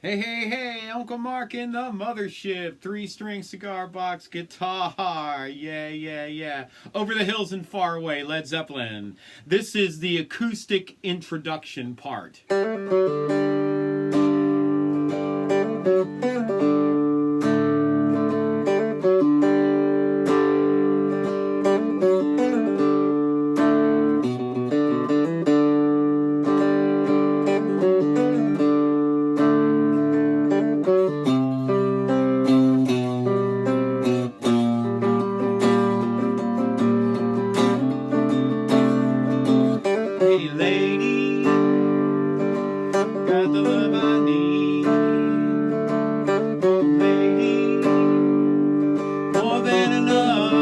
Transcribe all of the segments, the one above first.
Hey, hey, hey, Uncle Mark in the mothership. 3-string cigar box guitar. Yeah, yeah, yeah. Over the hills and far away, Led Zeppelin. This is the acoustic introduction part. Hey, lady, got the love I need. Oh, lady, more than enough.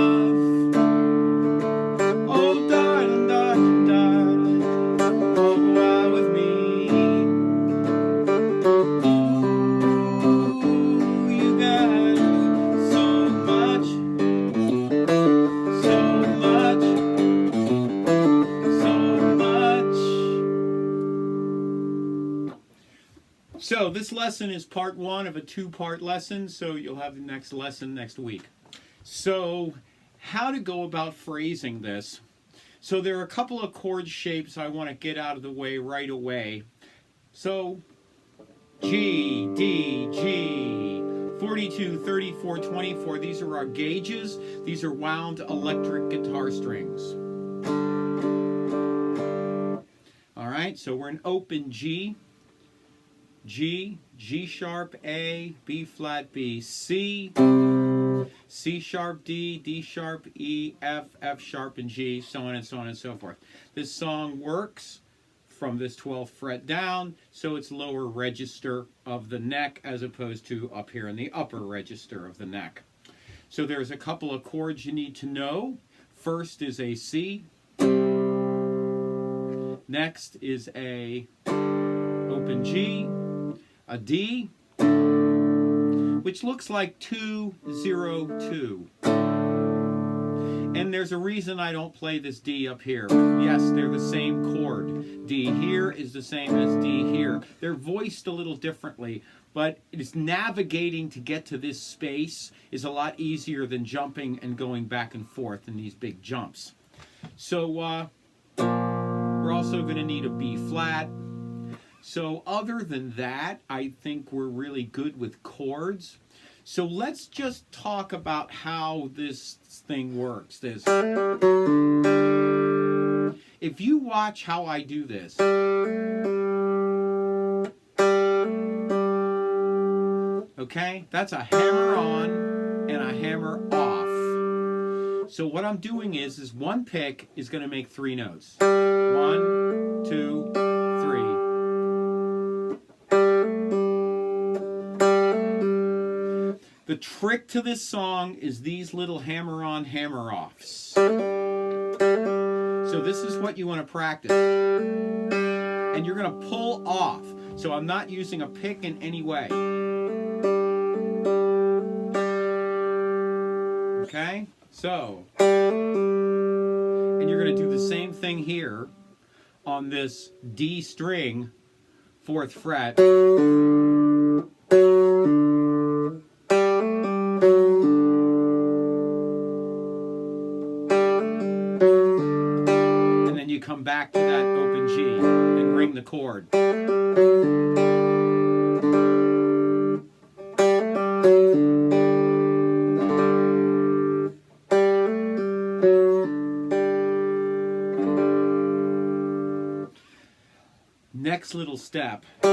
Oh, darling, darling, darling, oh, go out with me. Ooh, you got so much, so much, so much. So this lesson is part one of a two-part lesson, so you'll have the next lesson next week. So how to go about phrasing this. So there are a couple of chord shapes I want to get out of the way right away. So G, D, G, 42, 34, 24. These are our gauges. These are wound electric guitar strings. All right, so we're in open G. G, G sharp, A, B flat, B, C, C sharp, D, D sharp, E, F, F sharp, and G, so on and so on and so forth. This song works from this 12th fret down, so it's lower register of the neck as opposed to up here in the upper register of the neck. So there's a couple of chords you need to know. First is a C. Next is a open G. A D, which looks like 2, 0, 2. And there's a reason I don't play this D up here. Yes, they're the same chord. D here is the same as D here. They're voiced a little differently, but it's navigating to get to this space is a lot easier than jumping and going back and forth in these big jumps. So we're also going to need a B flat. So other than that, I think we're really good with chords. So let's just talk about how this thing works. If you watch how I do this, okay, that's a hammer on and a hammer off. So what I'm doing is one pick is going to make 3 notes. 1, 2, 3. The trick to this song is these little hammer-on, hammer-offs. So this is what you want to practice. And you're going to pull off. So I'm not using a pick in any way. Okay? So, and you're going to do the same thing here on this D string, 4th fret. Come back to that open G and ring the chord. Next little step to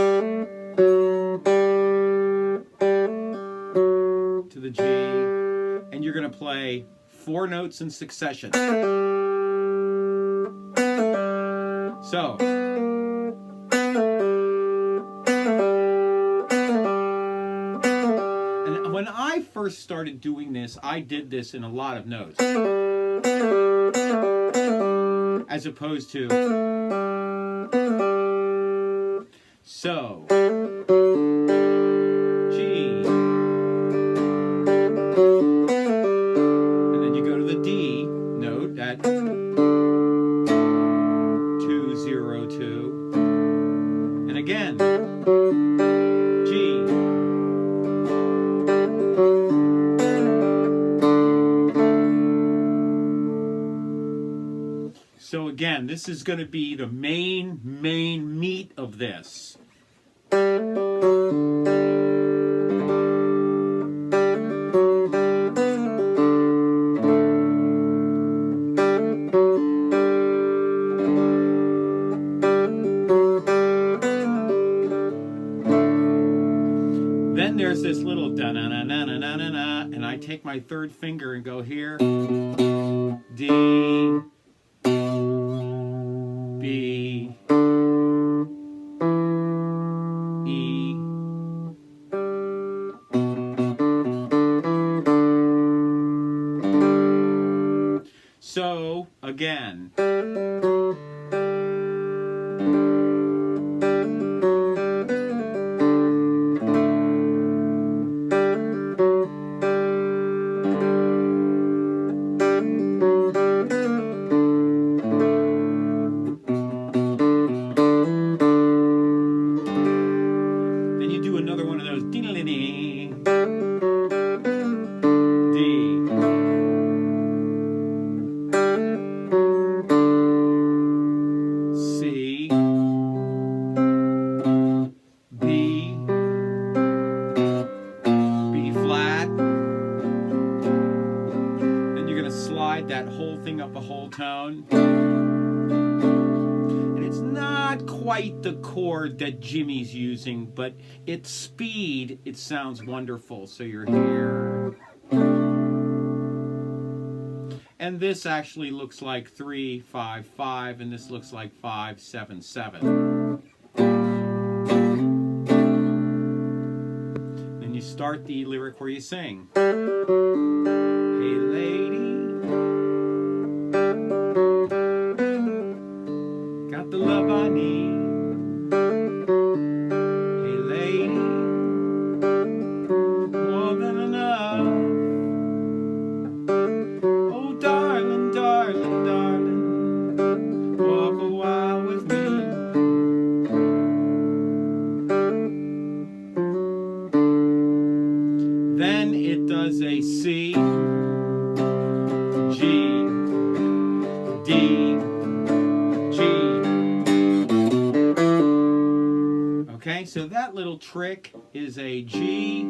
the G, and you're going to play 4 notes in succession. So, and when I first started doing this, I did this in a lot of notes, as opposed to, so, G, and then you go to the D note at 2, 0, 2, and again, G, So again, this is going to be the main meat of this. Then there's this little da-na-na-na-na-na-na, and I take my third finger and go here. D, B, E, so again. Another one of those D, C, B, B flat. Then you're going to slide that whole thing up a whole tone. It's not quite the chord that Jimmy's using, but its speed, it sounds wonderful. So you're here. And this actually looks like 3, 5, 5, and this looks like 5, 7, 7. Then you start the lyric where you sing. Hey lady, got the love I need. Hey lady, more than enough. Oh darling, darling, darling, walk a while with me. Then it does a C, G, D, G. Okay, so that little trick is a G,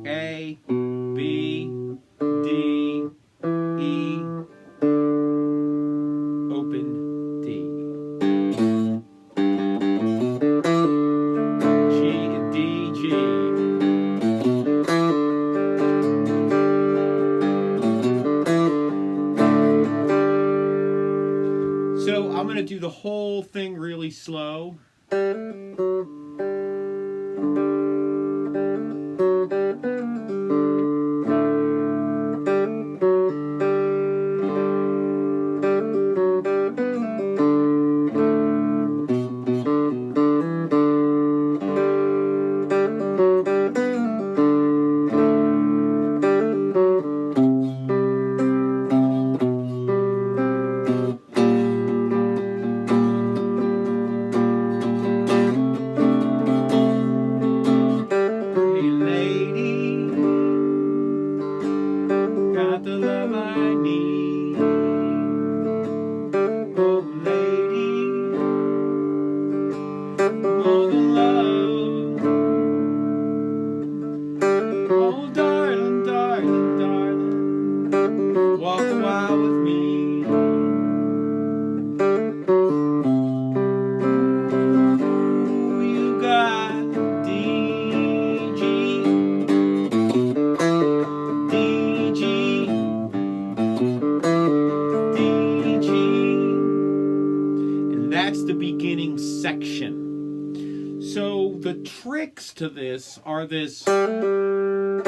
A, B, D, E, open D. G, D, G. So I'm going to do the whole thing really slow. Got the love I need. Oh lady, more than love. Oh darling, darling, darling, walk a while with me. Ooh, you got D, G, D, G, that's the beginning section. So the tricks to this are this, and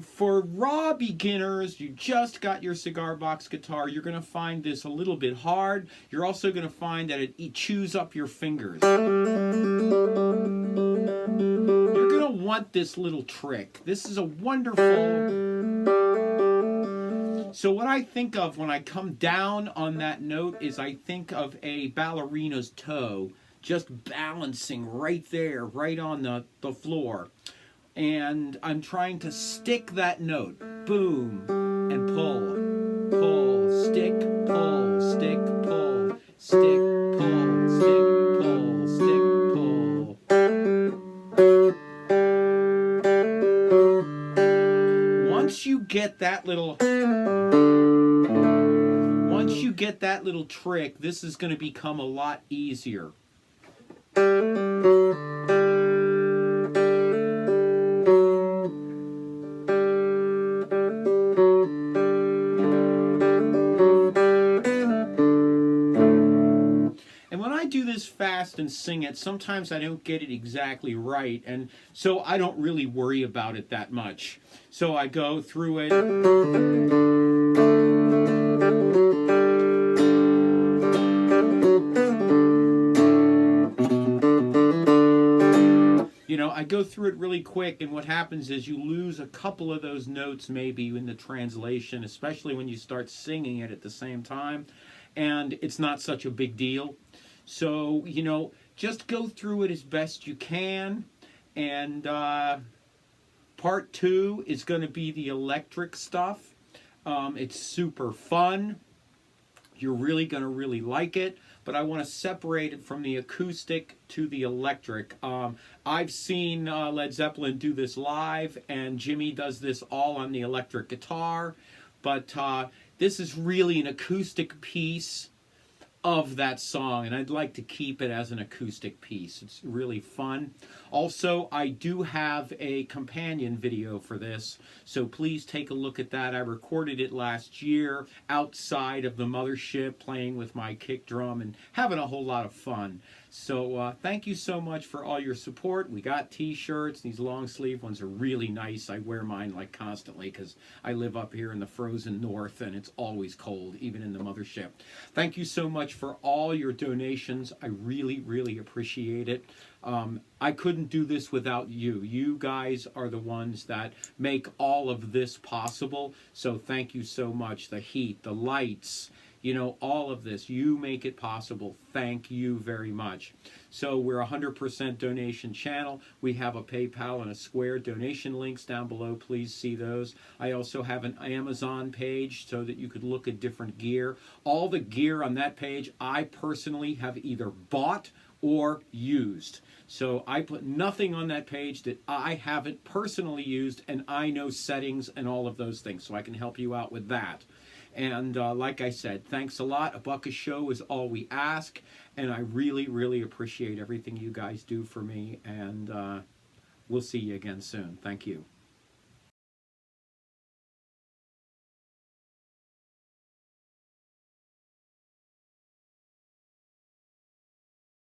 for raw beginners, you just got your Cigar Box guitar, you're going to find this a little bit hard. You're also going to find that it chews up your fingers. You're going to want this little trick. This is a wonderful... So what I think of when I come down on that note is I think of a ballerina's toe just balancing right there, right on the floor. And I'm trying to stick that note, boom, and pull, pull, stick, pull, stick, pull, stick, pull, stick, pull. Once you get that little trick, this is going to become a lot easier. And when I do this fast and sing it, sometimes I don't get it exactly right, and so I don't really worry about it that much. So I go through it. You know, I go through it really quick, and what happens is you lose a couple of those notes maybe in the translation, especially when you start singing it at the same time, and it's not such a big deal. So, you know, just go through it as best you can, and part 2 is going to be the electric stuff. It's super fun. You're really going to really like it, but I want to separate it from the acoustic to the electric. I've seen Led Zeppelin do this live, and Jimmy does this all on the electric guitar, but this is really an acoustic piece of that song, and I'd like to keep it as an acoustic piece. It's really fun. Also, I do have a companion video for this, so please take a look at that. I recorded it last year outside of the mothership, playing with my kick drum and having a whole lot of fun. So thank you so much for all your support. We got t-shirts. These long sleeve ones are really nice. I wear mine like constantly because I live up here in the frozen north and it's always cold, even in the mothership. Thank you so much for all your donations. I really, really appreciate it. I couldn't do this without you. You guys are the ones that make all of this possible. So thank you so much. The heat, the lights, you know, all of this, you make it possible. Thank you very much. So we're a 100% donation channel. We have a PayPal and a Square donation links down below. Please see those. I also have an Amazon page so that you could look at different gear. All the gear on that page, I personally have either bought or used. So I put nothing on that page that I haven't personally used, and I know settings and all of those things, so I can help you out with that. And like I said, thanks a lot. A buck a show is all we ask, and I really, really appreciate everything you guys do for me, and we'll see you again soon. Thank you.